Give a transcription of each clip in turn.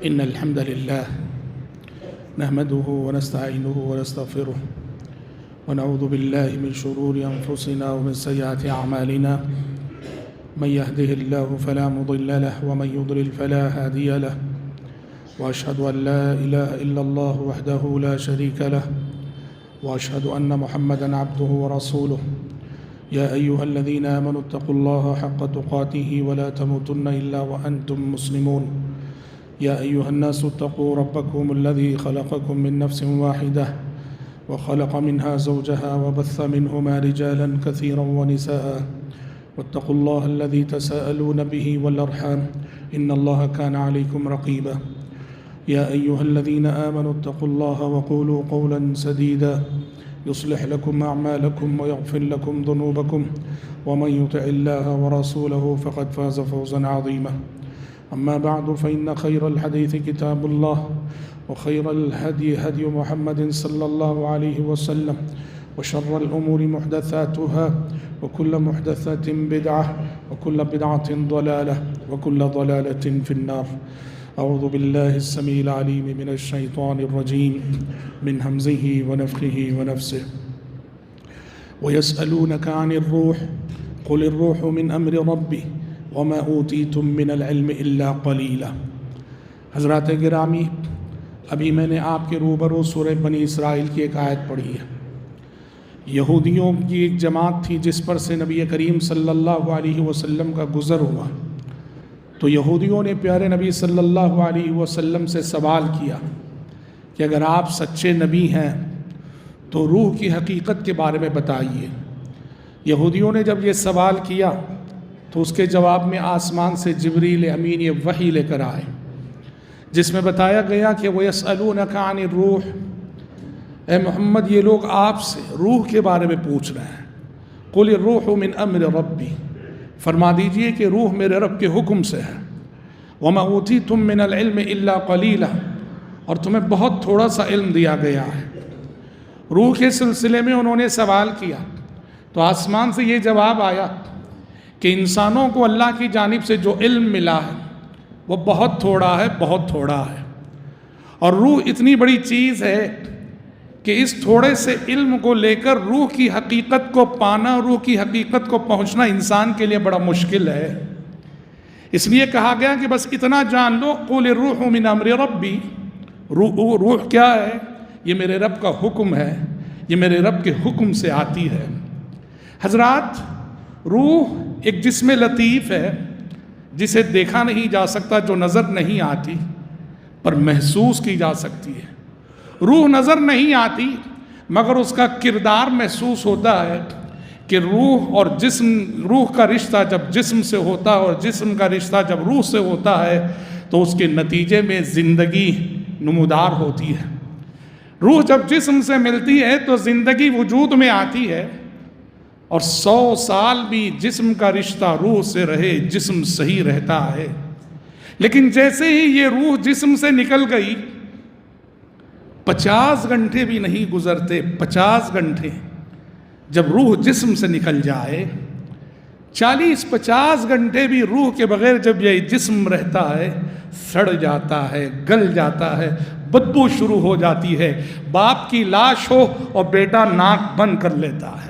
إن الحمد لله نحمده ونستعينه ونستغفره ونعوذ بالله من شرور أنفسنا ومن سيئات أعمالنا من يهده الله فلا مضل له ومن يضلل فلا هادي له وأشهد أن لا إله إلا الله وحده لا شريك له وأشهد أن محمدًا عبده ورسوله يا أيها الذين آمنوا اتقوا الله حق تقاته ولا تموتن إلا وأنتم مسلمون يا أيها الناس اتقوا ربكم الذي خلقكم من نفس واحدة وخلق منها زوجها وبث منهما رجالا كثيرا ونساء واتقوا الله الذي تساءلون به والأرحام إن الله كان عليكم رقيبا يا أيها الذين آمنوا اتقوا الله وقولوا قولا سديدا يصلح لكم أعمالكم ويغفر لكم ذنوبكم ومن يطع الله ورسوله فقد فاز فوزا عظيما أما بعد فإن خير الحديث كتاب الله وخير الهدي هدي محمد صلى الله عليه وسلم وشر الأمور محدثاتها وكل محدثة بدعة وكل بدعة ضلالة وكل ضلالة في النار أعوذ بالله السميع العليم من الشيطان الرجيم من همزه ونفخه ونفسه ويسألونك عن الروح قل الروح من أمر ربي وما أوتيتم من العلم إلا قليلا۔ حضرات گرامی، ابھی میں نے آپ کے روبرو سورہ بنی اسرائیل کی ایک آیت پڑھی ہے۔ یہودیوں کی ایک جماعت تھی جس پر سے نبی کریم صلی اللہ علیہ وسلم کا گزر ہوا، تو یہودیوں نے پیارے نبی صلی اللہ علیہ وسلم سے سوال کیا کہ اگر آپ سچے نبی ہیں تو روح کی حقیقت کے بارے میں بتائیے۔ یہودیوں نے جب یہ سوال کیا تو اس کے جواب میں آسمان سے جبریل امین یہ وحی لے کر آئے، جس میں بتایا گیا کہ وَيَسْأَلُونَكَ عَنِ الرُّوحِ، اے محمد یہ لوگ آپ سے روح کے بارے میں پوچھ رہے ہیں۔ قُلِ الرُّوحُ مِنْ أَمْرِ رَبِّي، فرما دیجئے کہ روح میرے رب کے حکم سے ہے۔ وَمَا أُوتِيتُم مِّنَ الْعِلْمِ إِلَّا قَلِيلًا، اور تمہیں بہت تھوڑا سا علم دیا گیا ہے۔ روح کے سلسلے میں انہوں نے سوال کیا تو آسمان سے یہ جواب آیا کہ انسانوں کو اللہ کی جانب سے جو علم ملا ہے وہ بہت تھوڑا ہے، بہت تھوڑا ہے، اور روح اتنی بڑی چیز ہے کہ اس تھوڑے سے علم کو لے کر روح کی حقیقت کو پانا، روح کی حقیقت کو پہنچنا انسان کے لیے بڑا مشکل ہے۔ اس لیے کہا گیا کہ بس اتنا جان لو، قُلِ الرُّوحُ مِنْ أَمْرِ رَبِّي، روح کیا ہے؟ یہ میرے رب کا حکم ہے، یہ میرے رب کے حکم سے آتی ہے۔ حضرات، روح ایک جسم لطیف ہے جسے دیکھا نہیں جا سکتا، جو نظر نہیں آتی پر محسوس کی جا سکتی ہے۔ روح نظر نہیں آتی مگر اس کا کردار محسوس ہوتا ہے کہ روح اور جسم، روح کا رشتہ جب جسم سے ہوتا ہے اور جسم کا رشتہ جب روح سے ہوتا ہے تو اس کے نتیجے میں زندگی نمودار ہوتی ہے۔ روح جب جسم سے ملتی ہے تو زندگی وجود میں آتی ہے، اور 100 سال بھی جسم کا رشتہ روح سے رہے جسم صحیح رہتا ہے۔ لیکن جیسے ہی یہ روح جسم سے نکل گئی، 50 گھنٹے بھی نہیں گزرتے، 50 گھنٹے جب روح جسم سے نکل جائے، 40-50 گھنٹے بھی روح کے بغیر جب یہ جسم رہتا ہے، سڑ جاتا ہے، گل جاتا ہے، بدبو شروع ہو جاتی ہے۔ باپ کی لاش ہو اور بیٹا ناک بند کر لیتا ہے،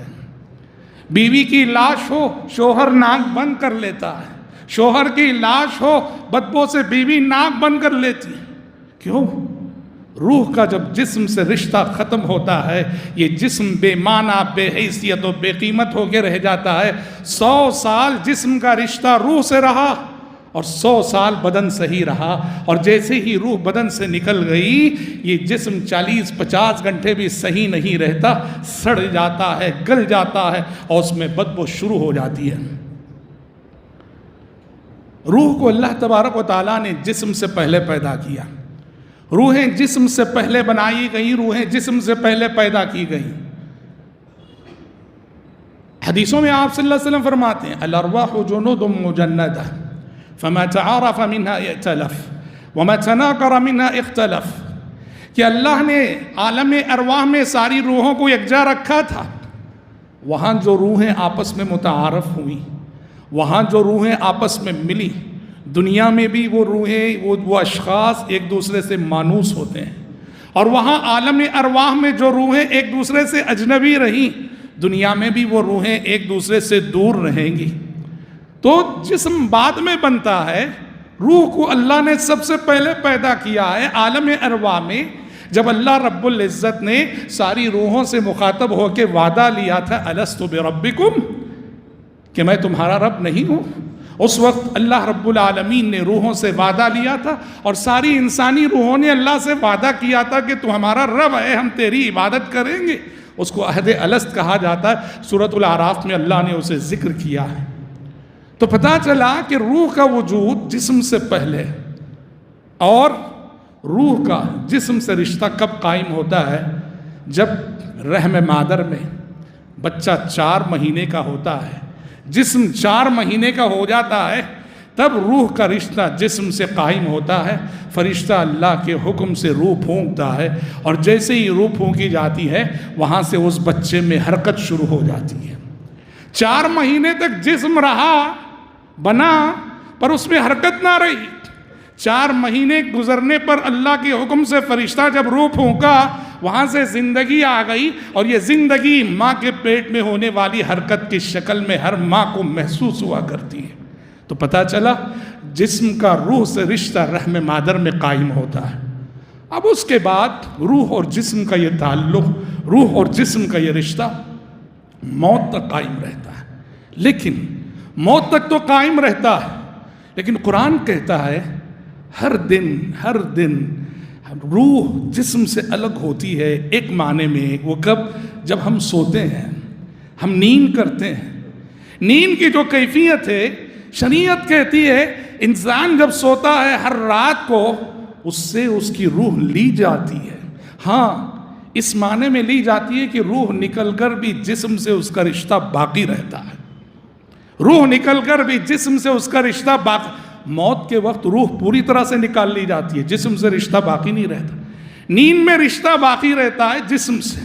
بیوی کی لاش ہو شوہر ناک بند کر لیتا ہے، شوہر کی لاش ہو بدبو سے بیوی ناک بند کر لیتی ہے۔ کیوں؟ روح کا جب جسم سے رشتہ ختم ہوتا ہے، یہ جسم بے معنی، بے حیثیت و بے قیمت ہو کے رہ جاتا ہے۔ 100 سال جسم کا رشتہ روح سے رہا اور 100 سال بدن سے ہی رہا، اور جیسے ہی روح بدن سے نکل گئی، یہ جسم 40-50 گھنٹے بھی صحیح نہیں رہتا، سڑ جاتا ہے، گل جاتا ہے، اور اس میں بدبو شروع ہو جاتی ہے۔ روح کو اللہ تبارک و تعالیٰ نے جسم سے پہلے پیدا کیا۔ روحیں جسم سے پہلے بنائی گئیں، روحیں جسم سے پہلے پیدا کی گئیں۔ حدیثوں میں آپ صلی اللہ علیہ وسلم فرماتے ہیں الارواح جنود مجندہ فما تعارف منها ائتلف وما تناکر منها اختلف، کہ اللہ نے عالم ارواح میں ساری روحوں کو یکجا رکھا تھا۔ وہاں جو روحیں آپس میں متعارف ہوئیں، وہاں جو روحیں آپس میں ملی، دنیا میں بھی وہ روحیں، وہ اشخاص ایک دوسرے سے مانوس ہوتے ہیں، اور وہاں عالم ارواح میں جو روحیں ایک دوسرے سے اجنبی رہیں، دنیا میں بھی وہ روحیں ایک دوسرے سے دور رہیں گی۔ تو جسم بعد میں بنتا ہے، روح کو اللہ نے سب سے پہلے پیدا کیا ہے عالم ارواح میں۔ جب اللہ رب العزت نے ساری روحوں سے مخاطب ہو کے وعدہ لیا تھا الستُ بربکم، کہ میں تمہارا رب نہیں ہوں، اس وقت اللہ رب العالمین نے روحوں سے وعدہ لیا تھا، اور ساری انسانی روحوں نے اللہ سے وعدہ کیا تھا کہ تو ہمارا رب ہے، ہم تیری عبادت کریں گے۔ اس کو عہد الست کہا جاتا ہے، سورۃ الاعراف میں اللہ نے اسے ذکر کیا ہے۔ تو پتہ چلا کہ روح کا وجود جسم سے پہلے، اور روح کا جسم سے رشتہ کب قائم ہوتا ہے؟ جب رحم مادر میں بچہ 4 مہینے کا ہوتا ہے، جسم 4 مہینے کا ہو جاتا ہے، تب روح کا رشتہ جسم سے قائم ہوتا ہے۔ فرشتہ اللہ کے حکم سے روح پھونکتا ہے، اور جیسے ہی روح پھونکی جاتی ہے وہاں سے اس بچے میں حرکت شروع ہو جاتی ہے۔ 4 مہینے تک جسم رہا، بنا، پر اس میں حرکت نہ رہی۔ 4 مہینے گزرنے پر اللہ کے حکم سے فرشتہ جب روح پھونکا، وہاں سے زندگی آ گئی، اور یہ زندگی ماں کے پیٹ میں ہونے والی حرکت کی شکل میں ہر ماں کو محسوس ہوا کرتی ہے۔ تو پتہ چلا جسم کا روح سے رشتہ رحم مادر میں قائم ہوتا ہے۔ اب اس کے بعد روح اور جسم کا یہ تعلق، روح اور جسم کا یہ رشتہ موت تک قائم رہتا ہے۔ لیکن موت تک تو قائم رہتا ہے، لیکن قرآن کہتا ہے ہر دن روح جسم سے الگ ہوتی ہے۔ ایک معنی میں وہ کب؟ جب ہم سوتے ہیں، ہم نیند کرتے ہیں۔ نیند کی جو کیفیت ہے، شریعت کہتی ہے انسان جب سوتا ہے ہر رات کو اس سے اس کی روح لی جاتی ہے۔ ہاں، اس معنی میں لی جاتی ہے کہ روح نکل کر بھی جسم سے اس کا رشتہ باقی رہتا ہے۔ روح نکل کر بھی جسم سے اس کا رشتہ باقی، موت کے وقت روح پوری طرح سے نکال لی جاتی ہے، جسم سے رشتہ باقی نہیں رہتا۔ نیند میں رشتہ باقی رہتا ہے جسم سے۔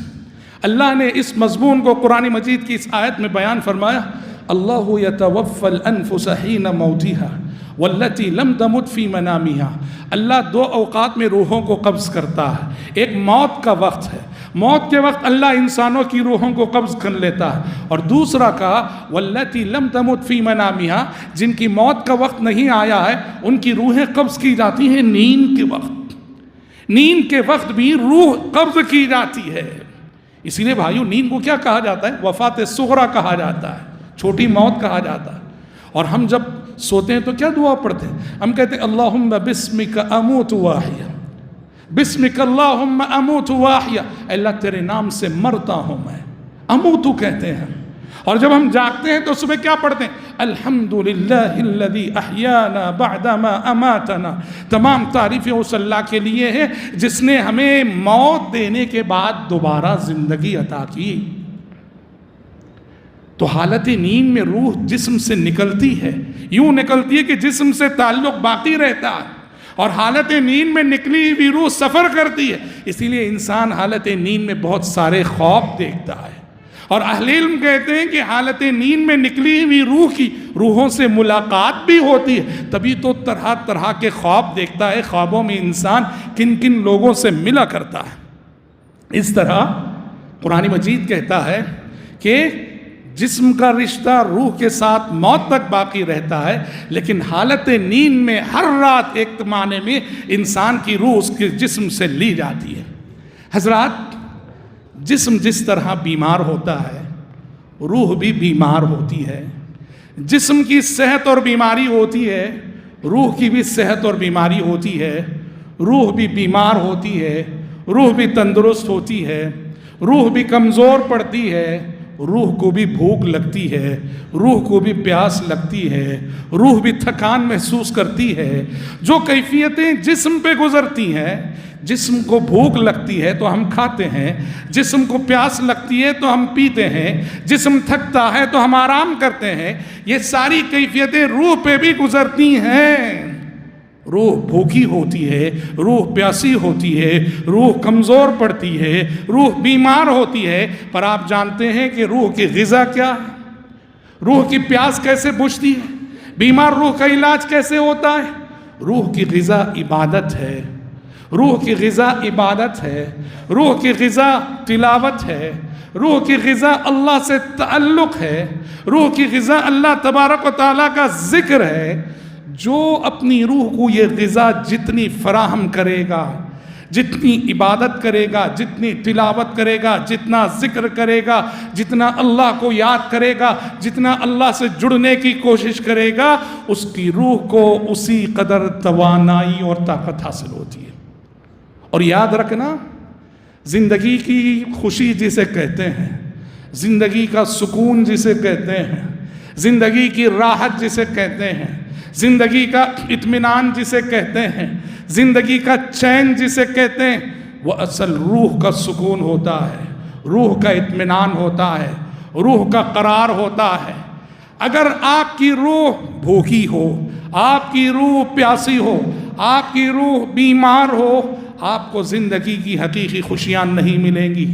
اللہ نے اس مضمون کو قرآن مجید کی اس آیت میں بیان فرمایا، اللہ یتوفی الانفس حین موتها واللتی لم تمت فی منامها۔ اللہ 2 اوقات میں روحوں کو قبض کرتا ہے۔ ایک موت کا وقت ہے، موت کے وقت اللہ انسانوں کی روحوں کو قبض کر لیتا ہے، اور دوسرا کہا واللتی لم تمت فی منامها، جن کی موت کا وقت نہیں آیا ہے ان کی روحیں قبض کی جاتی ہیں نیند کے وقت۔ نیند کے وقت بھی روح قبض کی جاتی ہے۔ اسی لیے بھائیو، نیند کو کیا کہا جاتا ہے؟ وفات صغریٰ کہا جاتا ہے، چھوٹی موت کہا جاتا ہے۔ اور ہم جب سوتے ہیں تو کیا دعا پڑھتے ہیں؟ ہم کہتے ہیں اللہم بسمک اموت واحیا، بسمک اللہم اموت واحیا، اللہ تیرے نام سے مرتا ہوں میں، اموتو کہتے ہیں۔ اور جب ہم جاگتے ہیں تو صبح کیا پڑھتے ہیں؟ الحمدللہ الذی احیانا بعدما اماتنا، تمام تعریفیں اس اللہ کے لیے ہیں جس نے ہمیں موت دینے کے بعد دوبارہ زندگی عطا کی۔ تو حالت نیند میں روح جسم سے نکلتی ہے، یوں نکلتی ہے کہ جسم سے تعلق باقی رہتا ہے، اور حالت نیند میں نکلی ہوئی روح سفر کرتی ہے۔ اسی لیے انسان حالت نیند میں بہت سارے خواب دیکھتا ہے، اور اہل علم کہتے ہیں کہ حالت نیند میں نکلی ہوئی روح کی روحوں سے ملاقات بھی ہوتی ہے، تبھی تو طرح طرح کے خواب دیکھتا ہے۔ خوابوں میں انسان کن کن لوگوں سے ملا کرتا ہے۔ اس طرح قرآن مجید کہتا ہے کہ جسم کا رشتہ روح کے ساتھ موت تک باقی رہتا ہے، لیکن حالت نیند میں ہر رات ایک معنی میں انسان کی روح اس کے جسم سے لی جاتی ہے۔ حضرات، جسم جس طرح بیمار ہوتا ہے روح بھی بیمار ہوتی ہے۔ جسم کی صحت اور بیماری ہوتی ہے، روح کی بھی صحت اور بیماری ہوتی ہے۔ روح بھی بیمار ہوتی ہے، روح بھی تندرست ہوتی ہے، روح بھی کمزور پڑتی ہے، روح کو بھی بھوک لگتی ہے، روح کو بھی پیاس لگتی ہے، روح بھی تھکان محسوس کرتی ہے۔ جو کیفیتیں جسم پہ گزرتی ہیں، جسم کو بھوک لگتی ہے تو ہم کھاتے ہیں، جسم کو پیاس لگتی ہے تو ہم پیتے ہیں، جسم تھکتا ہے تو ہم آرام کرتے ہیں، یہ ساری کیفیتیں روح پہ بھی گزرتی ہیں۔ روح بھوکی ہوتی ہے، روح پیاسی ہوتی ہے، روح کمزور پڑتی ہے، روح بیمار ہوتی ہے، پر آپ جانتے ہیں کہ روح کی غذا کیا ہے؟ روح کی پیاس کیسے بجھتی ہے؟ بیمار روح کا علاج کیسے ہوتا ہے؟ روح کی غذا عبادت ہے، روح کی غذا عبادت ہے، روح کی غذا تلاوت ہے، روح کی غذا اللہ سے تعلق ہے، روح کی غذا اللہ تبارک و تعالیٰ کا ذکر ہے۔ جو اپنی روح کو یہ غذا جتنی فراہم کرے گا، جتنی عبادت کرے گا، جتنی تلاوت کرے گا، جتنا ذکر کرے گا، جتنا اللہ کو یاد کرے گا، جتنا اللہ سے جڑنے کی کوشش کرے گا، اس کی روح کو اسی قدر توانائی اور طاقت حاصل ہوتی ہے۔ اور یاد رکھنا، زندگی کی خوشی جسے کہتے ہیں، زندگی کا سکون جسے کہتے ہیں، زندگی کی راحت جسے کہتے ہیں، زندگی کا اطمینان جسے کہتے ہیں، زندگی کا چین جسے کہتے ہیں، وہ اصل روح کا سکون ہوتا ہے، روح کا اطمینان ہوتا ہے، روح کا قرار ہوتا ہے۔ اگر آپ کی روح بھوکی ہو، آپ کی روح پیاسی ہو، آپ کی روح بیمار ہو، آپ کو زندگی کی حقیقی خوشیاں نہیں ملیں گی،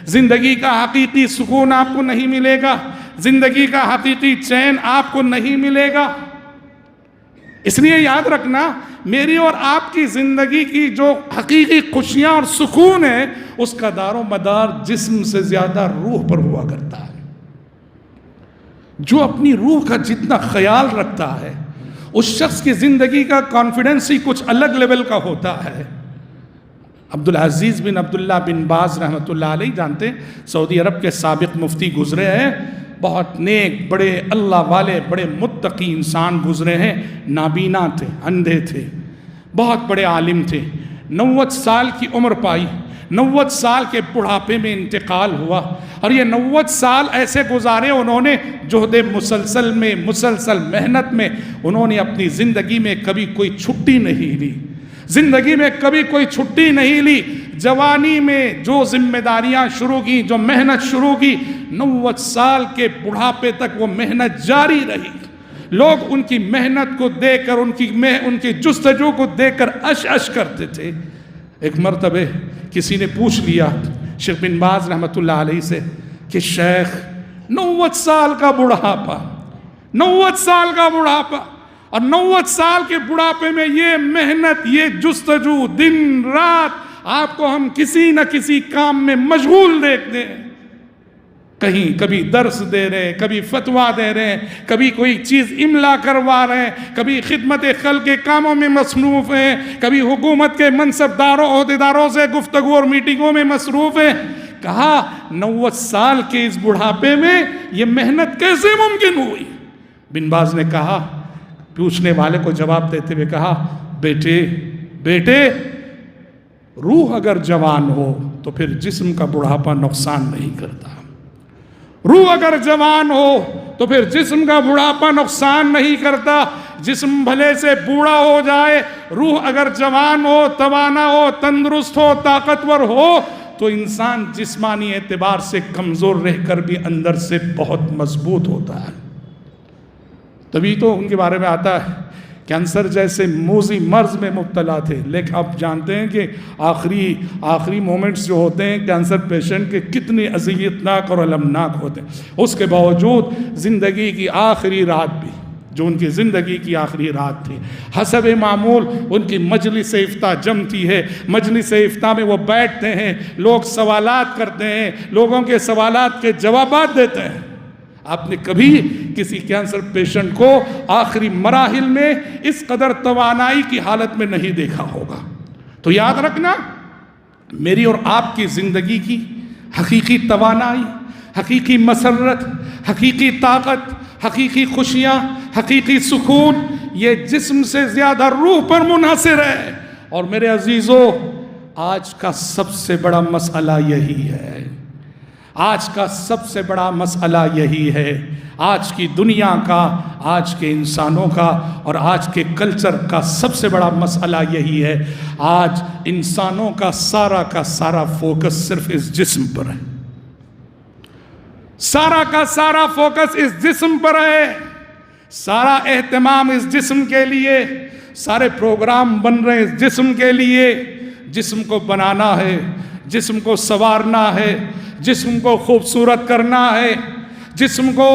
زندگی کا حقیقی سکون آپ کو نہیں ملے گا، زندگی کا حقیقی چین آپ کو نہیں ملے گا۔ اس لیے یاد رکھنا، میری اور آپ کی زندگی کی جو حقیقی خوشیاں اور سکون ہے، اس کا دار و مدار جسم سے زیادہ روح پر ہوا کرتا ہے۔ جو اپنی روح کا جتنا خیال رکھتا ہے، اس شخص کی زندگی کا کانفیڈنس ہی کچھ الگ لیول کا ہوتا ہے۔ عبدالعزیز بن عبداللہ بن باز رحمۃ اللہ علیہ جانتے ہیں، سعودی عرب کے سابق مفتی گزرے ہیں، بہت نیک، بڑے اللہ والے، بڑے متقی انسان گزرے ہیں، نابینا تھے، اندھے تھے، بہت بڑے عالم تھے، 90 سال کی عمر پائی، 90 سال کے بڑھاپے میں انتقال ہوا، اور یہ 90 سال ایسے گزارے انہوں نے جہد مسلسل میں، مسلسل محنت میں، انہوں نے اپنی زندگی میں کبھی کوئی چھٹی نہیں لی، زندگی میں کبھی کوئی چھٹی نہیں لی۔ جوانی میں جو ذمہ داریاں شروع کی، جو محنت شروع کی، 90 سال کے بڑھاپے تک وہ محنت جاری رہی۔ لوگ ان کی محنت کو دیکھ کر، ان کی جستجو کو دیکھ کر اش کرتے تھے۔ ایک مرتبہ کسی نے پوچھ لیا شیخ بن باز رحمۃ اللہ علیہ سے کہ شیخ 90 سال کا بڑھاپا، 90 سال کا بڑھاپا، اور 90 سال کے بڑھاپے میں یہ محنت، یہ جستجو، دن رات آپ کو ہم کسی نہ کسی کام میں مشغول دیکھتے ہیں، کہیں کبھی درس دے رہے ہیں، کبھی فتویٰ دے رہے ہیں، کبھی کوئی چیز املا کروا رہے ہیں، کبھی خدمت خلق کے کاموں میں مصروف ہیں، کبھی حکومت کے منصبداروں عہدیداروں سے گفتگو اور میٹنگوں میں مصروف ہیں۔ کہا 90 سال کے اس بڑھاپے میں یہ محنت کیسے ممکن ہوئی؟ بن باز نے کہا، پوچھنے والے کو جواب دیتے ہوئے کہا، بیٹے روح اگر جوان ہو تو پھر جسم کا بڑھاپا نقصان نہیں کرتا، روح اگر جوان ہو تو پھر جسم کا بڑھاپا نقصان نہیں کرتا۔ جسم بھلے سے بوڑھا ہو جائے، روح اگر جوان ہو، توانا ہو، تندرست ہو، طاقتور ہو، تو انسان جسمانی اعتبار سے کمزور رہ کر بھی اندر سے بہت مضبوط ہوتا ہے۔ تبھی تو ان کے بارے میں آتا ہے کینسر جیسے موذی مرض میں مبتلا تھے، لیکن آپ جانتے ہیں کہ آخری مومنٹس جو ہوتے ہیں کینسر پیشنٹ کے کتنے اذیتناک اور المناک ہوتے ہیں۔ اس کے باوجود زندگی کی آخری رات بھی، جو ان کی زندگی کی آخری رات تھی، حسب معمول ان کی مجلس افتاء جمتی ہے، مجلس افتاء میں وہ بیٹھتے ہیں، لوگ سوالات کرتے ہیں، لوگوں کے سوالات کے جوابات دیتے ہیں۔ آپ نے کبھی کسی کینسر پیشنٹ کو آخری مراحل میں اس قدر توانائی کی حالت میں نہیں دیکھا ہوگا۔ تو یاد رکھنا، میری اور آپ کی زندگی کی حقیقی توانائی، حقیقی مسرت، حقیقی طاقت، حقیقی خوشیاں، حقیقی سکون، یہ جسم سے زیادہ روح پر منحصر ہے۔ اور میرے عزیزو، آج کا سب سے بڑا مسئلہ یہی ہے، آج کا سب سے بڑا مسئلہ یہی ہے، آج کی دنیا کا، آج کے انسانوں کا اور آج کے کلچر کا سب سے بڑا مسئلہ یہی ہے۔ آج انسانوں کا سارا فوکس صرف اس جسم پر ہے، سارا فوکس اس جسم پر ہے، سارا اہتمام اس جسم کے لیے، سارے پروگرام بن رہے ہیں اس جسم کے لیے۔ جسم کو بنانا ہے، جسم کو سنوارنا ہے، جسم کو خوبصورت کرنا ہے، جسم کو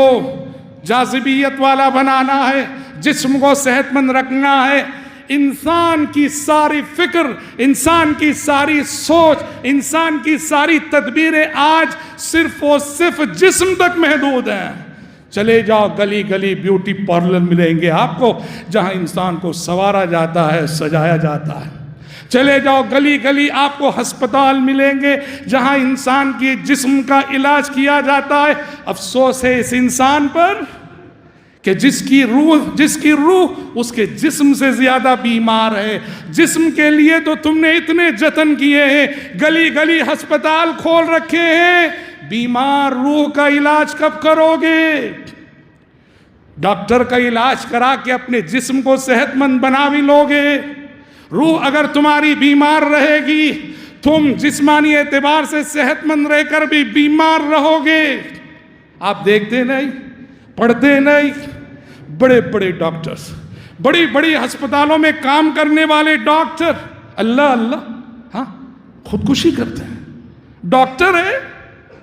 جاذبیت والا بنانا ہے، جسم کو صحت مند رکھنا ہے، انسان کی ساری فکر، انسان کی ساری سوچ، انسان کی ساری تدبیریں آج صرف اور صرف جسم تک محدود ہیں۔ چلے جاؤ گلی گلی بیوٹی پارلر ملیں گے آپ کو، جہاں انسان کو سنوارا جاتا ہے، سجایا جاتا ہے۔ چلے جاؤ گلی گلی آپ کو ہسپتال ملیں گے جہاں انسان کی جسم کا علاج کیا جاتا ہے۔ افسوس ہے اس انسان پر کہ جس کی روح اس کے جسم سے زیادہ بیمار ہے۔ جسم کے لیے تو تم نے اتنے جتن کیے ہیں، گلی گلی ہسپتال کھول رکھے ہیں، بیمار روح کا علاج کب کرو گے؟ ڈاکٹر کا علاج کرا کے اپنے جسم کو صحت مند بنا بھی لوگے؟ روح اگر تمہاری بیمار رہے گی، تم جسمانی اعتبار سے صحت مند رہ کر بھی بیمار رہو گے۔ آپ دیکھتے نہیں، پڑھتے نہیں، بڑے بڑے ڈاکٹرز، بڑی بڑی ہسپتالوں میں کام کرنے والے ڈاکٹر، اللہ اللہ، ہاں خودکشی کرتے ہیں۔ ڈاکٹر ہے،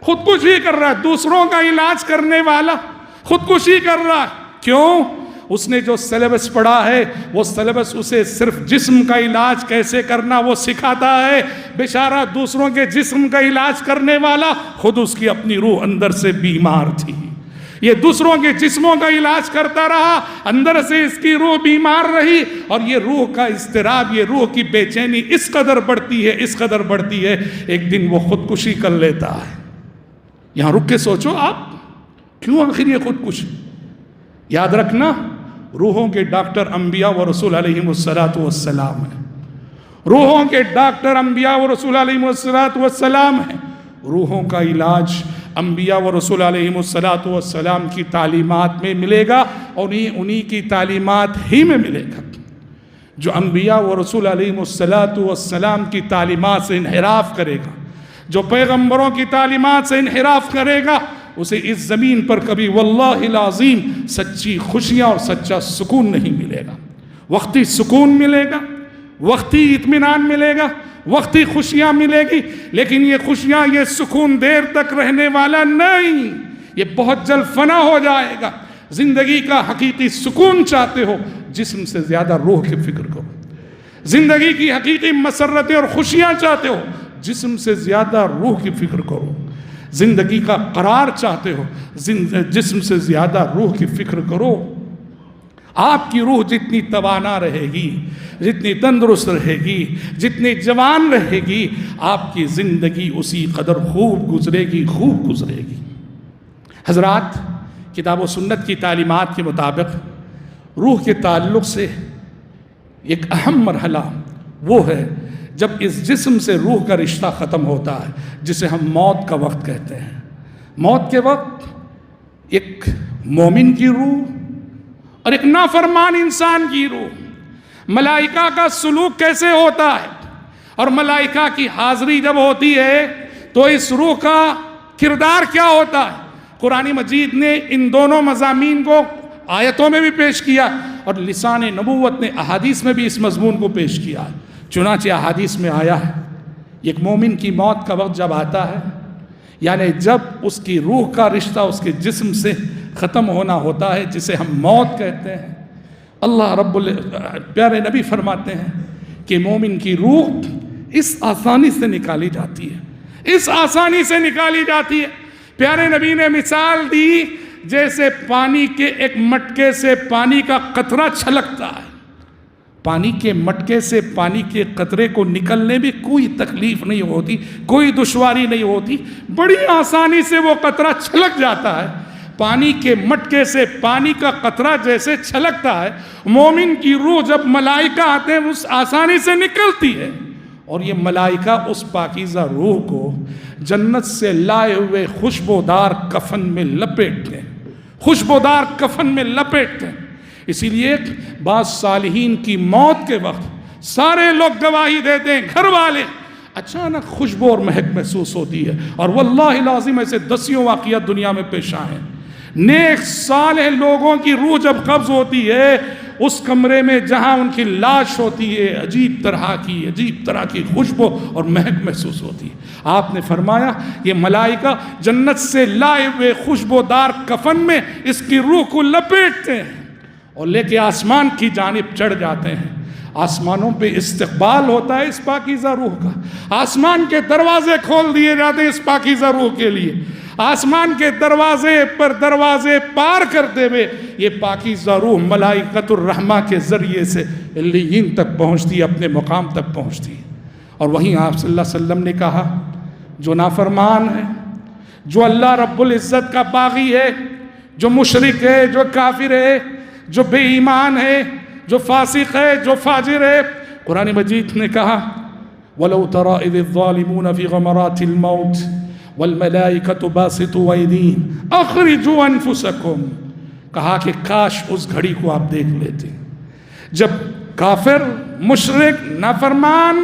خودکشی کر رہا ہے، دوسروں کا علاج کرنے والا خودکشی کر رہا ہے۔ کیوں؟ اس نے جو سلیبس پڑھا ہے وہ سلیبس اسے صرف جسم کا علاج کیسے کرنا وہ سکھاتا ہے۔ بیچارہ دوسروں کے جسم کا علاج کرنے والا، خود اس کی اپنی روح اندر سے بیمار تھی۔ یہ دوسروں کے جسموں کا علاج کرتا رہا، اندر سے اس کی روح بیمار رہی، اور یہ روح کا اضطراب، یہ روح کی بے چینی اس قدر بڑھتی ہے، ایک دن وہ خودکشی کر لیتا ہے۔ یہاں رک کے سوچو آپ، کیوں آخر یہ خودکشی؟ یاد رکھنا، روحوں کے ڈاکٹر انبیاء و رسول علیہم السلام ہیں۔ روحوں کے ڈاکٹر انبیاء و رسول علیہم السلام ہیں۔ روحوں کا علاج انبیاء و رسول علیہم السلام کی تعلیمات میں ملے گا، اور انہی کی تعلیمات ہی میں ملے گا۔ جو انبیاء و رسول علیہم السلام کی تعلیمات سے انحراف کرے گا، جو پیغمبروں کی تعلیمات سے انحراف کرے گا، اسے اس زمین پر کبھی واللہ العظیم سچی خوشیاں اور سچا سکون نہیں ملے گا۔ وقتی سکون ملے گا، وقتی اطمینان ملے گا، وقتی خوشیاں ملے گی، لیکن یہ خوشیاں، یہ سکون دیر تک رہنے والا نہیں، یہ بہت جلد فنا ہو جائے گا۔ زندگی کا حقیقی سکون چاہتے ہو، جسم سے زیادہ روح کی فکر کرو۔ زندگی کی حقیقی مسرتیں اور خوشیاں چاہتے ہو، جسم سے زیادہ روح کی فکر کرو۔ زندگی کا قرار چاہتے ہو، جسم سے زیادہ روح کی فکر کرو۔ آپ کی روح جتنی توانا رہے گی، جتنی تندرست رہے گی، جتنی جوان رہے گی، آپ کی زندگی اسی قدر خوب گزرے گی۔ حضرات، کتاب و سنت کی تعلیمات کے مطابق روح کے تعلق سے ایک اہم مرحلہ وہ ہے جب اس جسم سے روح کا رشتہ ختم ہوتا ہے، جسے ہم موت کا وقت کہتے ہیں۔ موت کے وقت ایک مومن کی روح اور ایک نافرمان انسان کی روح، ملائکہ کا سلوک کیسے ہوتا ہے، اور ملائکہ کی حاضری جب ہوتی ہے تو اس روح کا کردار کیا ہوتا ہے۔ قرآن مجید نے ان دونوں مضامین کو آیتوں میں بھی پیش کیا، اور لسان نبوت نے احادیث میں بھی اس مضمون کو پیش کیا ہے۔ چنانچہ احادیث میں آیا ہے، ایک مومن کی موت کا وقت جب آتا ہے، یعنی جب اس کی روح کا رشتہ اس کے جسم سے ختم ہونا ہوتا ہے، جسے ہم موت کہتے ہیں، اللہ پیارے نبی فرماتے ہیں کہ مومن کی روح اس آسانی سے نکالی جاتی ہے۔ پیارے نبی نے مثال دی جیسے پانی کے ایک مٹکے سے پانی کا قطرہ چھلکتا ہے۔ پانی کے مٹکے سے پانی کے قطرے کو نکلنے میں کوئی تکلیف نہیں ہوتی، کوئی دشواری نہیں ہوتی، بڑی آسانی سے وہ قطرہ چھلک جاتا ہے۔ پانی کے مٹکے سے پانی کا قطرہ جیسے چھلکتا ہے، مومن کی روح جب ملائکہ آتے ہیں اس آسانی سے نکلتی ہے، اور یہ ملائکہ اس پاکیزہ روح کو جنت سے لائے ہوئے خوشبودار کفن میں لپیٹتے ہیں۔ اسی لیے بعض صالحین کی موت کے وقت سارے لوگ گواہی دیتے ہیں، گھر والے، اچانک خوشبو اور مہک محسوس ہوتی ہے، اور واللہ العظیم ایسے دسیوں واقعات دنیا میں پیش آئے ہیں۔ نیک صالح لوگوں کی روح جب قبض ہوتی ہے، اس کمرے میں جہاں ان کی لاش ہوتی ہے، عجیب طرح کی خوشبو اور مہک محسوس ہوتی ہے۔ آپ نے فرمایا یہ ملائکہ جنت سے لائے ہوئے خوشبودار کفن میں اس کی روح کو لپیٹتے ہیں، اور لے کے آسمان کی جانب چڑھ جاتے ہیں۔ آسمانوں پہ استقبال ہوتا ہے اس پاکیزہ روح کا، آسمان کے دروازے کھول دیے جاتے ہیں اس پاکیزہ روح کے لیے، آسمان کے دروازے پر دروازے پار کرتے ہوئے یہ پاکیزہ روح ملائکۃ الرحمہ کے ذریعے سے علیین تک پہنچتی ہے، اپنے مقام تک پہنچتی ہے۔ اور وہیں آپ صلی اللہ علیہ وسلم نے کہا جو نافرمان ہے، جو اللہ رب العزت کا باغی ہے، جو مشرک ہے، جو کافر ہے، جو بے ایمان ہے، جو فاسق ہے، جو فاجر ہے، قرآن مجید نے کہا وَلَوْ تَرَى إِذِ الظَّالِمُونَ فِي غَمَرَاتِ الْمَوْتِ وَالْمَلَائِكَةُ بَاسِطُو أَيْدِيهِمْ أَخْرِجُوا أَنفُسَكُمْ، کہا کہ کاش اس گھڑی کو آپ دیکھ لیتے جب کافر، مشرک، نافرمان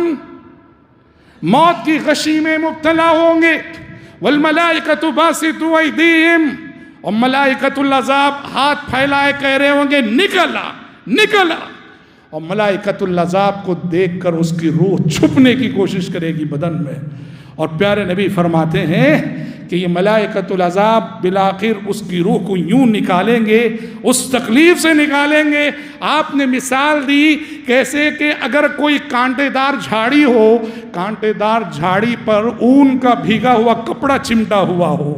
موت کی غشی میں مبتلا ہوں گے، والملائکۃ باسطوا ایدیہم، اور ملائکۃ العذاب ہاتھ پھیلائے کہہ رہے ہوں گے نکلا نکلا، اور ملائکۃ العذاب کو دیکھ کر اس کی روح چھپنے کی کوشش کرے گی بدن میں، اور پیارے نبی فرماتے ہیں کہ یہ ملائکۃ العذاب بالآخر اس کی روح کو یوں نکالیں گے، اس تکلیف سے نکالیں گے۔ آپ نے مثال دی کیسے کہ اگر کوئی کانٹے دار جھاڑی ہو، کانٹے دار جھاڑی پر اون کا بھیگا ہوا کپڑا چمٹا ہوا ہو،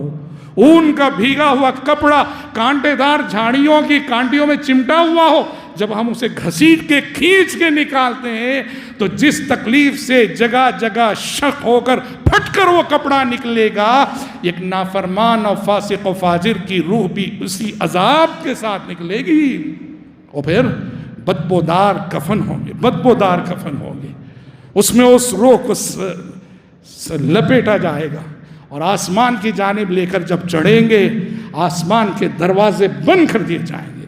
اون کا بھیگا ہوا کپڑا کانٹے دار جھاڑیوں کی کانٹیوں میں چمٹا ہوا ہو، جب ہم اسے گھسیٹ کے کھینچ کے نکالتے ہیں تو جس تکلیف سے جگہ جگہ شق ہو کر پھٹ کر وہ کپڑا نکلے گا، ایک نافرمان اور فاسق و فاجر کی روح بھی اسی عذاب کے ساتھ نکلے گی، اور پھر بدبودار کفن ہوں گے، بدبودار کفن ہوں گے، اس میں اس روح کو لپیٹا جائے گا، اور آسمان کی جانب لے کر جب چڑھیں گے آسمان کے دروازے بند کر دیے جائیں گے،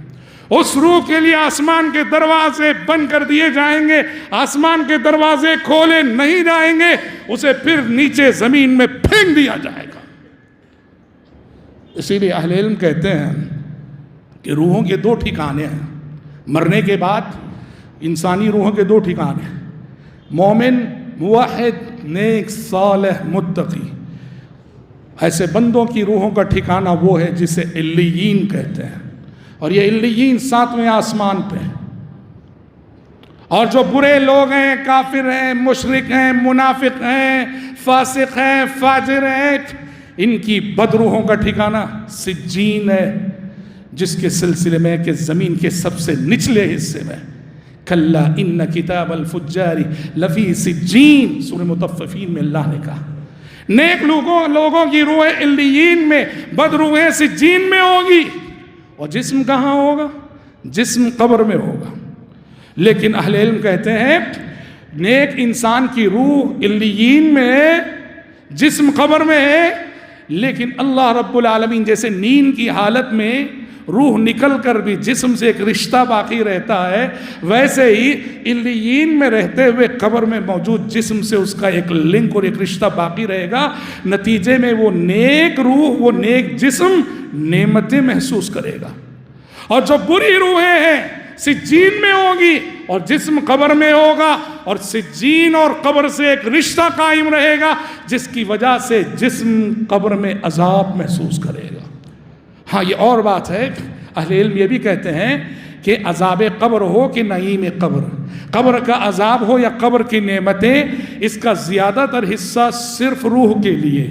اس روح کے لیے آسمان کے دروازے بند کر دیے جائیں گے، آسمان کے دروازے کھولے نہیں جائیں گے، اسے پھر نیچے زمین میں پھینک دیا جائے گا۔ اسی لیے اہل علم کہتے ہیں کہ روحوں کے دو ٹھکانے ہیں، مرنے کے بعد انسانی روحوں کے دو ٹھکانے ہیں، مومن، موحد، نیک، صالح، متقی، ایسے بندوں کی روحوں کا ٹھکانہ وہ ہے جسے علیین کہتے ہیں، اور یہ علیین 7ویں آسمان پہ ہیں، اور جو برے لوگ ہیں، کافر ہیں، مشرک ہیں، منافق ہیں، فاسق ہیں، فاجر ہیں، ان کی بدروحوں کا ٹھکانہ سجین ہے، جس کے سلسلے میں کہ زمین کے سب سے نچلے حصے میں کلا ان کتاب الفجار لفی سجین، سورہ مطففین میں اللہ نے کہا نیک لوگوں کی روح علیین میں، بد روحیں سجین میں ہوگی، اور جسم کہاں ہوگا؟ جسم قبر میں ہوگا۔ لیکن اہل علم کہتے ہیں نیک انسان کی روح علیین میں ہے، جسم قبر میں ہے، لیکن اللہ رب العالمین جیسے نیند کی حالت میں روح نکل کر بھی جسم سے ایک رشتہ باقی رہتا ہے، ویسے ہی علیین میں رہتے ہوئے قبر میں موجود جسم سے اس کا ایک لنک اور ایک رشتہ باقی رہے گا، نتیجے میں وہ نیک روح، وہ نیک جسم نعمتیں محسوس کرے گا، اور جو بری روحیں ہیں سجین میں ہوگی اور جسم قبر میں ہوگا، اور سجین اور قبر سے ایک رشتہ قائم رہے گا جس کی وجہ سے جسم قبر میں عذاب محسوس کرے گا۔ ہاں یہ اور بات ہے، اہل علم یہ بھی کہتے ہیں کہ عذاب قبر ہو کہ نعیم قبر، قبر کا عذاب ہو یا قبر کی نعمتیں، اس کا زیادہ تر حصہ صرف روح کے لیے۔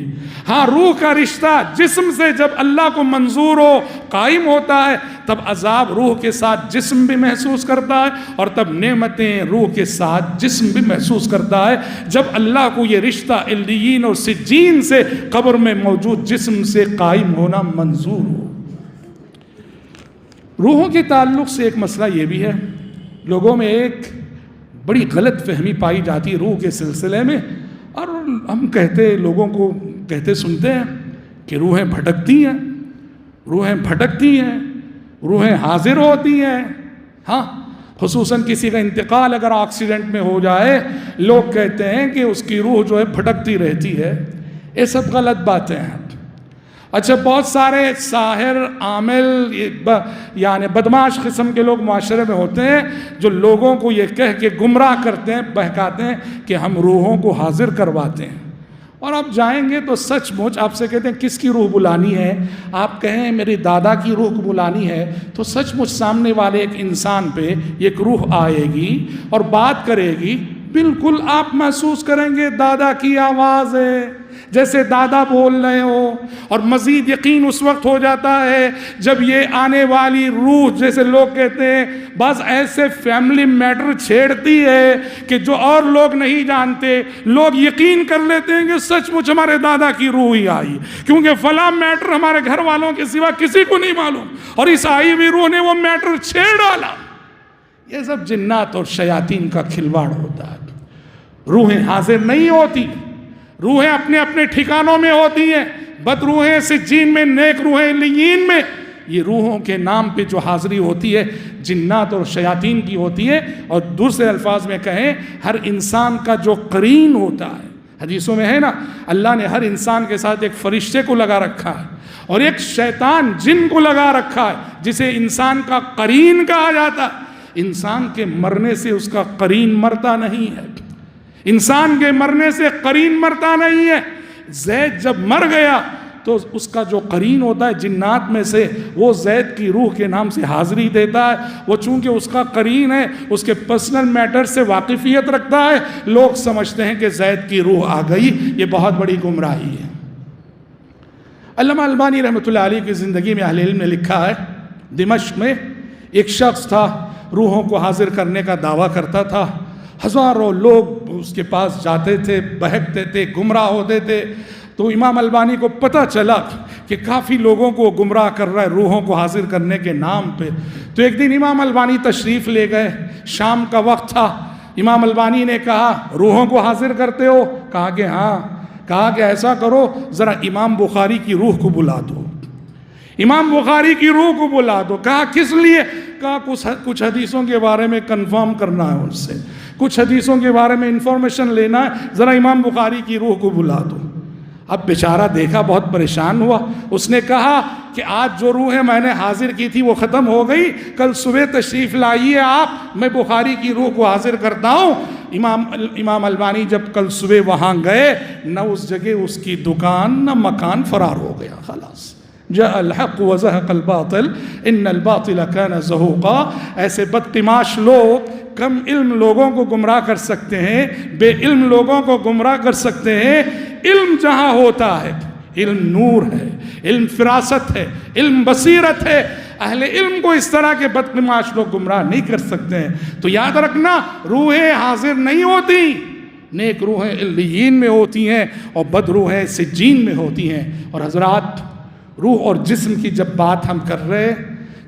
ہاں روح کا رشتہ جسم سے جب اللہ کو منظور ہو، قائم ہوتا ہے، تب عذاب روح کے ساتھ جسم بھی محسوس کرتا ہے، اور تب نعمتیں روح کے ساتھ جسم بھی محسوس کرتا ہے، جب اللہ کو یہ رشتہ علیین اور سجین سے قبر میں موجود جسم سے قائم ہونا منظور ہو۔ روحوں کے تعلق سے ایک مسئلہ یہ بھی ہے، لوگوں میں ایک بڑی غلط فہمی پائی جاتی ہے روح کے سلسلے میں، اور ہم لوگوں کو کہتے سنتے ہیں کہ روحیں بھٹکتی ہیں، روحیں بھٹکتی ہیں، روحیں حاضر ہوتی ہیں۔ ہاں خصوصاً کسی کا انتقال اگر ایکسیڈنٹ میں ہو جائے، لوگ کہتے ہیں کہ اس کی روح جو ہے بھٹکتی رہتی ہے، یہ سب غلط باتیں ہیں۔ اچھا بہت سارے ساحر، عامل، یعنی بدماش قسم کے لوگ معاشرے میں ہوتے ہیں جو لوگوں کو یہ کہہ کے گمراہ کرتے ہیں، بہکاتے ہیں کہ ہم روحوں کو حاضر کرواتے ہیں، اور آپ جائیں گے تو سچ مچ آپ سے کہتے ہیں کس کی روح بلانی ہے، آپ کہیں میری دادا کی روح بلانی ہے، تو سچ مچ سامنے والے ایک انسان پہ ایک روح آئے گی اور بات کرے گی، بالکل آپ محسوس کریں گے دادا کی آواز ہے، جیسے دادا بول رہے ہو۔ اور مزید یقین اس وقت ہو جاتا ہے جب یہ آنے والی روح، جیسے لوگ کہتے ہیں، بعض ایسے فیملی میٹر چھیڑتی ہے کہ جو اور لوگ نہیں جانتے، لوگ یقین کر لیتے ہیں کہ سچ مچ ہمارے دادا کی روح ہی آئی، کیونکہ فلاں میٹر ہمارے گھر والوں کے سوا کسی کو نہیں معلوم، اور اس آئی ہوئی روح نے وہ میٹر چھیڑ ڈالا۔ یہ سب جنات اور شیاطین کا کھلواڑ ہوتا ہے۔ روحیں حاضر نہیں ہوتی، روحیں اپنے اپنے ٹھکانوں میں ہوتی ہیں، بد روحیں سجین میں، نیک روحیں علیین میں۔ یہ روحوں کے نام پہ جو حاضری ہوتی ہے جنات اور شیاطین کی ہوتی ہے، اور دوسرے الفاظ میں کہیں ہر انسان کا جو قرین ہوتا ہے، حدیثوں میں ہے نا، اللہ نے ہر انسان کے ساتھ ایک فرشتے کو لگا رکھا ہے اور ایک شیطان جن کو لگا رکھا ہے جسے انسان کا قرین کہا جاتا ہے۔ انسان کے مرنے سے اس کا قرین مرتا نہیں ہے، انسان کے مرنے سے قرین مرتا نہیں ہے۔ زید جب مر گیا تو اس کا جو قرین ہوتا ہے جنات میں سے، وہ زید کی روح کے نام سے حاضری دیتا ہے۔ وہ چونکہ اس کا قرین ہے، اس کے پرسنل میٹر سے واقفیت رکھتا ہے، لوگ سمجھتے ہیں کہ زید کی روح آ گئی۔ یہ بہت بڑی گمراہی ہے۔ علامہ البانی رحمۃ اللہ علیہ کی زندگی میں اہل علم نے لکھا ہے، دمشق میں ایک شخص تھا، روحوں کو حاضر کرنے کا دعویٰ کرتا تھا، ہزاروں لوگ اس کے پاس جاتے تھے، بہکتے تھے، گمراہ ہوتے تھے۔ تو امام البانی کو پتہ چلا کہ کافی لوگوں کو گمراہ کر رہا ہے روحوں کو حاضر کرنے کے نام پہ۔ تو ایک دن امام البانی تشریف لے گئے، شام کا وقت تھا۔ امام البانی نے کہا روحوں کو حاضر کرتے ہو؟ کہا کہ ہاں۔ کہا کہ ایسا کرو، ذرا امام بخاری کی روح کو بلا دو، امام بخاری کی روح کو بلا دو۔ کہا کس لیے؟ کہا کچھ حدیثوں کے بارے میں کنفرم کرنا ہے ان سے، کچھ حدیثوں کے بارے میں انفارمیشن لینا ہے، ذرا امام بخاری کی روح کو بلا دو۔ اب بیچارہ دیکھا، بہت پریشان ہوا۔ اس نے کہا کہ آج جو روحیں میں نے حاضر کی تھی وہ ختم ہو گئی، کل صبح تشریف لائیے آپ، میں بخاری کی روح کو حاضر کرتا ہوں۔ امام البانی جب کل صبح وہاں گئے، نہ اس جگہ اس کی دکان نہ مکان، فرار ہو گیا، خلاص۔ جاء الحق وزهق الباطل ان الباطل كان زهوقا۔ ایسے بدتماش لوگ کم علم لوگوں کو گمراہ کر سکتے ہیں، بے علم لوگوں کو گمراہ کر سکتے ہیں۔ علم جہاں ہوتا ہے، علم نور ہے، علم فراست ہے، علم بصیرت ہے، اہل علم کو اس طرح کے بدتماش لوگ گمراہ نہیں کر سکتے ہیں۔ تو یاد رکھنا، روحیں حاضر نہیں ہوتی، نیک روحیں علیین میں ہوتی ہیں اور بد روحیں سجین میں ہوتی ہیں۔ اور حضرات، روح اور جسم کی جب بات ہم کر رہے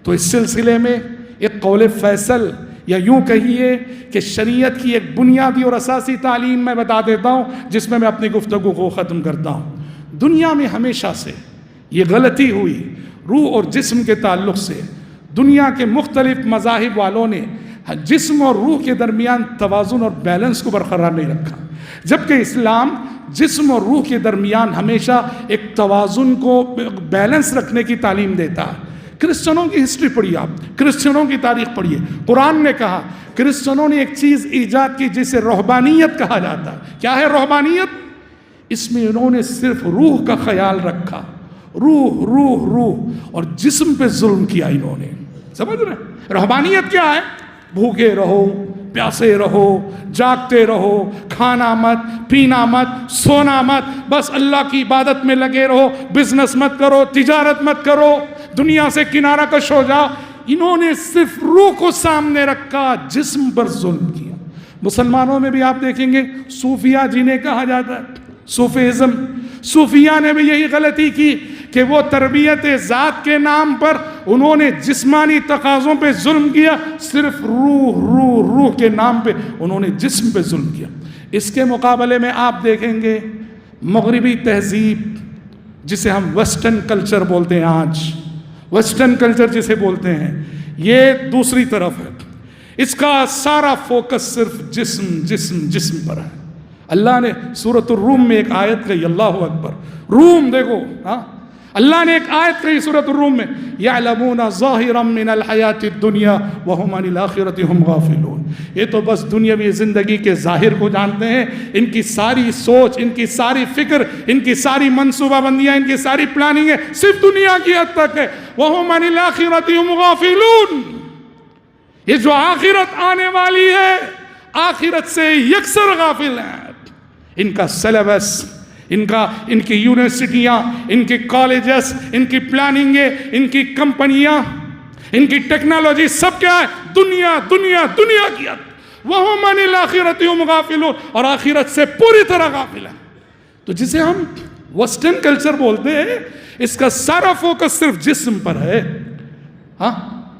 تو اس سلسلے میں ایک قول فیصل، یا یوں کہیے کہ شریعت کی ایک بنیادی اور اساسی تعلیم میں بتا دیتا ہوں، جس میں اپنی گفتگو کو ختم کرتا ہوں۔ دنیا میں ہمیشہ سے یہ غلطی ہوئی روح اور جسم کے تعلق سے، دنیا کے مختلف مذاہب والوں نے جسم اور روح کے درمیان توازن اور بیلنس کو برقرار نہیں رکھا، جبکہ اسلام جسم اور روح کے درمیان ہمیشہ ایک توازن کو بیلنس رکھنے کی تعلیم دیتا ہے۔ کرسچنوں کی ہسٹری پڑھیے، آپ کرسچنوں کی تاریخ پڑھیے، قرآن نے کہا، کرسچنوں نے ایک چیز ایجاد کی جسے روحانیت کہا جاتا ہے۔ کیا ہے روحانیت؟ اس میں انہوں نے صرف روح کا خیال رکھا، روح روح روح، اور جسم پہ ظلم کیا انہوں نے۔ سمجھ رہے؟ روحانیت کیا ہے؟ بھوکے رہو، پیاسے رہو، جاگتے رہو، کھانا مت، پینا مت، سونا مت، بس اللہ کی عبادت میں لگے رہو، بزنس مت کرو، تجارت مت کرو، دنیا سے کنارہ کش ہو جاؤ۔ انہوں نے صرف روح کو سامنے رکھا، جسم پر ظلم کیا۔ مسلمانوں میں بھی آپ دیکھیں گے صوفیہ جنہیں کہا جاتا ہے، صوفیزم، صوفیہ نے بھی یہی غلطی کی کہ وہ تربیت ذات کے نام پر انہوں نے جسمانی تقاضوں پہ ظلم کیا، صرف روح روح روح کے نام پہ انہوں نے جسم پہ ظلم کیا۔ اس کے مقابلے میں آپ دیکھیں گے مغربی تہذیب، جسے ہم ویسٹرن کلچر بولتے ہیں، آج ویسٹرن کلچر جسے بولتے ہیں، یہ دوسری طرف ہے۔ اس کا سارا فوکس صرف جسم جسم جسم پر ہے۔ اللہ نے سورۃ الروم میں ایک آیت کہی، اللہ اکبر، روم دیکھو، ہاں اللہ نے ایک آیت کہی سورۃ الروم میں، یعلمون ظاہرا من الحیات الدنیا وہم عن الآخرۃ ہم غافلون، یہ تو بس دنیاوی زندگی کے ظاہر کو جانتے ہیں، ان کی ساری سوچ، ان کی ساری فکر، ان کی ساری منصوبہ بندیاں، ان کی ساری پلاننگ صرف دنیا کی حد تک ہے، وہم عن الآخرۃ ہم غافلون، یہ جو آخرت آنے والی ہے آخرت سے یکسر غافل ہیں۔ ان کا سلیبس، ان کی یونیورسٹیاں، ان کے کالجز، ان کی پلاننگیں، ان کی کمپنیاں، ان کی ٹیکنالوجی، سب کیا ہے؟ دنیا دنیا دنیا کی حد، وَهُمْ عَنِ الْآخِرَةِ هُمْ غَافِلُونَ، اور آخرت سے پوری طرح غافل ہیں۔ تو جسے ہم ویسٹرن کلچر بولتے ہیں، اس کا سارا فوکس صرف جسم پر ہے۔ ہاں،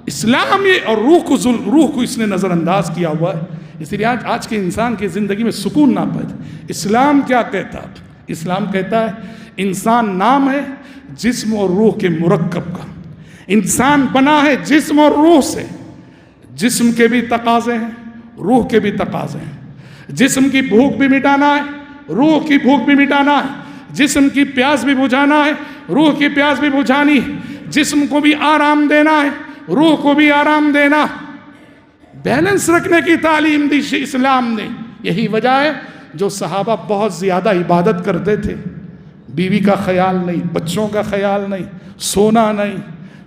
اسلام یہ اور روح کو اس نے نظر انداز کیا ہوا ہے، اس لیے آج کے انسان کی زندگی میں سکون نہ پائے۔ اسلام کیا کہتا ہے؟ اسلام کہتا ہے انسان نام ہے جسم اور روح کے مرکب کا، انسان بنا ہے جسم اور روح سے، جسم کے بھی تقاضے ہیں، روح کے بھی تقاضے ہیں، جسم کی بھوک بھی مٹانا ہے، روح کی بھوک بھی مٹانا ہے، جسم کی پیاس بھی بجھانا ہے، روح کی پیاس بھی بجھانی ہے، جسم کو بھی آرام دینا ہے، روح کو بھی آرام دینا، بیلنس رکھنے کی تعلیم دی اسلام نے۔ یہی وجہ ہے جو صحابہ بہت زیادہ عبادت کرتے تھے، بیوی کا خیال نہیں، بچوں کا خیال نہیں، سونا نہیں،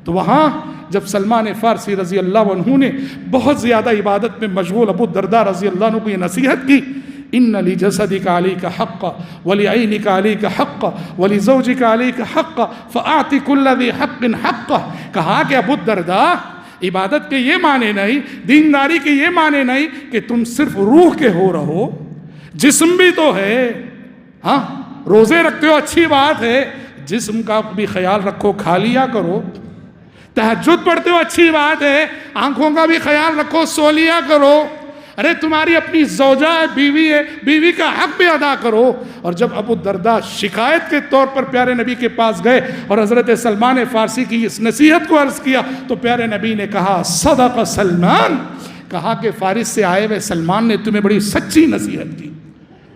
تو وہاں جب سلمان فارسی رضی اللہ عنہ نے بہت زیادہ عبادت میں مشغول ابو الدرداء رضی اللہ عنہ کو یہ نصیحت کی، ان لجسدک علیک حقا ولعینک علیک حقا ولزوجک علیک حقا فاعط کل ذی حق حقا، کہا کہ ابو الدرداء عبادت کے یہ معنی نہیں، دینداری کے یہ معنی نہیں کہ تم صرف روح کے ہو رہو، جسم بھی تو ہے۔ ہاں، روزے رکھتے ہو اچھی بات ہے، جسم کا بھی خیال رکھو، کھا لیا کرو، تہجد پڑھتے ہو اچھی بات ہے، آنکھوں کا بھی خیال رکھو، سو لیا کرو، ارے تمہاری اپنی زوجہ ہے، بیوی ہے، بیوی کا حق بھی ادا کرو۔ اور جب ابو الدرداء شکایت کے طور پر پیارے نبی کے پاس گئے اور حضرت سلمان فارسی کی اس نصیحت کو عرض کیا تو پیارے نبی نے کہا صدق سلمان، کہا کہ فارس سے آئے ہوئے سلمان نے تمہیں بڑی سچی نصیحت کی۔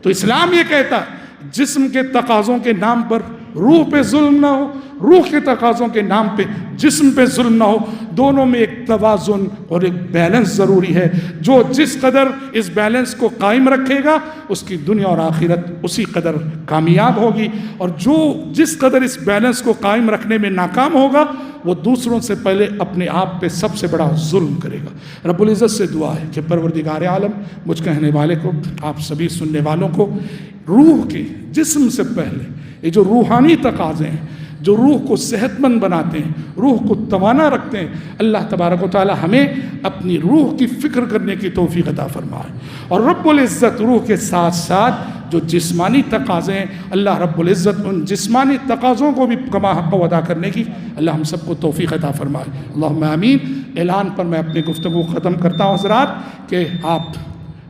تو اسلام یہ کہتا ہے جسم کے تقاضوں کے نام پر روح پہ ظلم نہ ہو، روح کے تقاضوں کے نام پہ جسم پہ ظلم نہ ہو، دونوں میں ایک توازن اور ایک بیلنس ضروری ہے۔ جو جس قدر اس بیلنس کو قائم رکھے گا اس کی دنیا اور آخرت اسی قدر کامیاب ہوگی، اور جو جس قدر اس بیلنس کو قائم رکھنے میں ناکام ہوگا وہ دوسروں سے پہلے اپنے آپ پہ سب سے بڑا ظلم کرے گا۔ رب العزت سے دعا ہے کہ پروردگار عالم مجھ کہنے والے کو، آپ سبھی سننے والوں کو روح کے جسم سے پہلے یہ جو روحانی تقاضے ہیں، جو روح کو صحت مند بناتے ہیں، روح کو توانا رکھتے ہیں، اللہ تبارک و تعالی ہمیں اپنی روح کی فکر کرنے کی توفیق عطا فرمائے۔ اور رب العزت روح کے ساتھ ساتھ جو جسمانی تقاضے ہیں، اللہ رب العزت ان جسمانی تقاضوں کو بھی کما حق ادا کرنے کی اللہ ہم سب کو توفیق عطا فرمائے۔ اللہم آمین۔ اعلان پر میں اپنی گفتگو ختم کرتا ہوں حضرات کہ آپ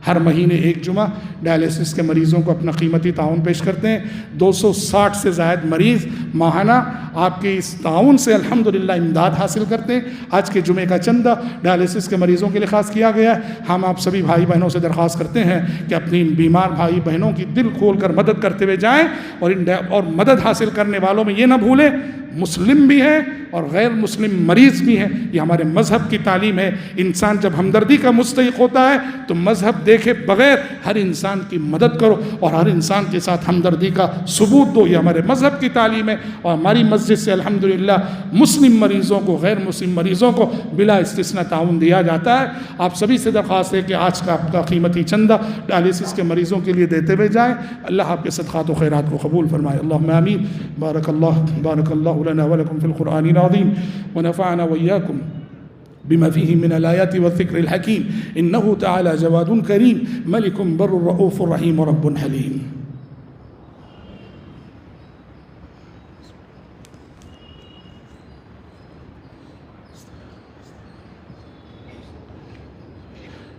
ہر مہینے ایک جمعہ ڈائلیسس کے مریضوں کو اپنا قیمتی تعاون پیش کرتے ہیں۔ 260 سے زائد مریض ماہانہ آپ کے اس تعاون سے الحمدللہ امداد حاصل کرتے ہیں۔ آج کے جمعے کا چندہ ڈائلیسس کے مریضوں کے لیے خاص کیا گیا ہے۔ ہم آپ سبھی بھائی بہنوں سے درخواست کرتے ہیں کہ اپنی بیمار بھائی بہنوں کی دل کھول کر مدد کرتے ہوئے جائیں، اور مدد حاصل کرنے والوں میں یہ نہ بھولیں مسلم بھی ہیں اور غیر مسلم مریض بھی ہیں، یہ ہمارے مذہب کی تعلیم ہے۔ انسان جب ہمدردی کا مستحق ہوتا ہے تو مذہب دیکھے بغیر ہر انسان کی مدد کرو اور ہر انسان کے ساتھ ہمدردی کا ثبوت دو، یہ ہمارے مذہب کی تعلیم ہے۔ اور ہماری مسجد سے الحمدللہ مسلم مریضوں کو، غیر مسلم مریضوں کو بلا استثناء تعاون دیا جاتا ہے۔ آپ سبھی سے درخواست ہے کہ آج کا آپ کا قیمتی چندہ ڈائلیسس کے مریضوں کے لیے دیتے ہوئے جائیں۔ اللہ آپ کے صدقات و خیرات کو قبول فرمائے۔ اللہم آمین۔ بارک اللہ لنا ولکم فی القرآن العظیم ونفعنا وإياكم بما فيه من الآيات والذكر الحكيم إنه تعالى جواد كريم ملك بر رؤوف رحيم رب حليم۔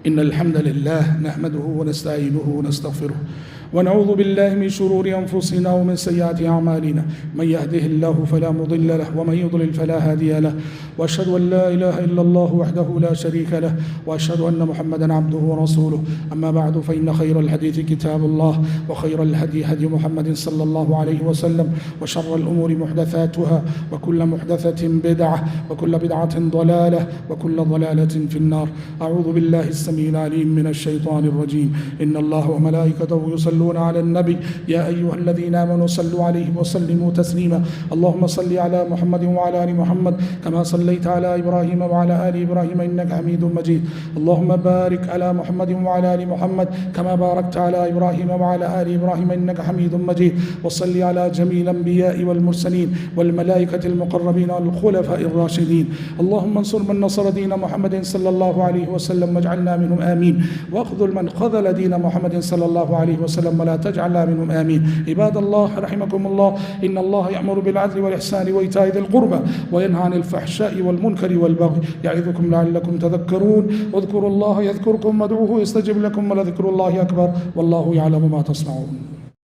إن الحمد لله نحمده ونستعينه ونستغفره ونعوذ بالله من شرور أنفسنا ومن سيئات أعمالنا من يهده الله فلا مضل له ومن يضلل فلا هادي له وأشهد أن لا إله إلا الله وحده لا شريك له وأشهد أن محمدا عبده ورسوله. أما بعد، فإن خير الحديث كتاب الله، وخير الهدي هدي محمد صلى الله عليه وسلم، وشر الأمور محدثاتها، وكل محدثة بدعة، وكل بدعة ضلالة، وكل ضلالة في النار. أعوذ بالله السميع العليم من الشيطان الرجيم. إن الله وملائكته يصلون على النبي يا أيها الذين آمنوا صلوا عليه وسلموا تسليما. اللهم صل على محمد وعلى آل محمد كما صليت على إبراهيم وعلى آل إبراهيم إنك حميد مجيد. اللهم بارك على محمد وعلى آل محمد كما باركت على إبراهيم وعلى آل إبراهيم إنك حميد مجيد. وصل على جميع الأنبياء والمرسلين والملائكة المقربين والخلفاء الراشدين. اللهم انصر من نصر دين محمد صلى الله عليه وسلم واجعلنا منهم آمين، واخذل من خذل دين محمد صلى الله عليه وسلم ولا تجعلنا منهم آمين. عباد الله رحمكم الله، إن الله يأمر بالعدل والإحسان وإيتاء ذي القربى وينهى عن الفحشاء والمنكر والبغي يعظكم لعلكم تذكرون. واذكروا الله يذكركم وادعوه يستجب لكم ولذكر الله أكبر والله يعلم ما تصنعون.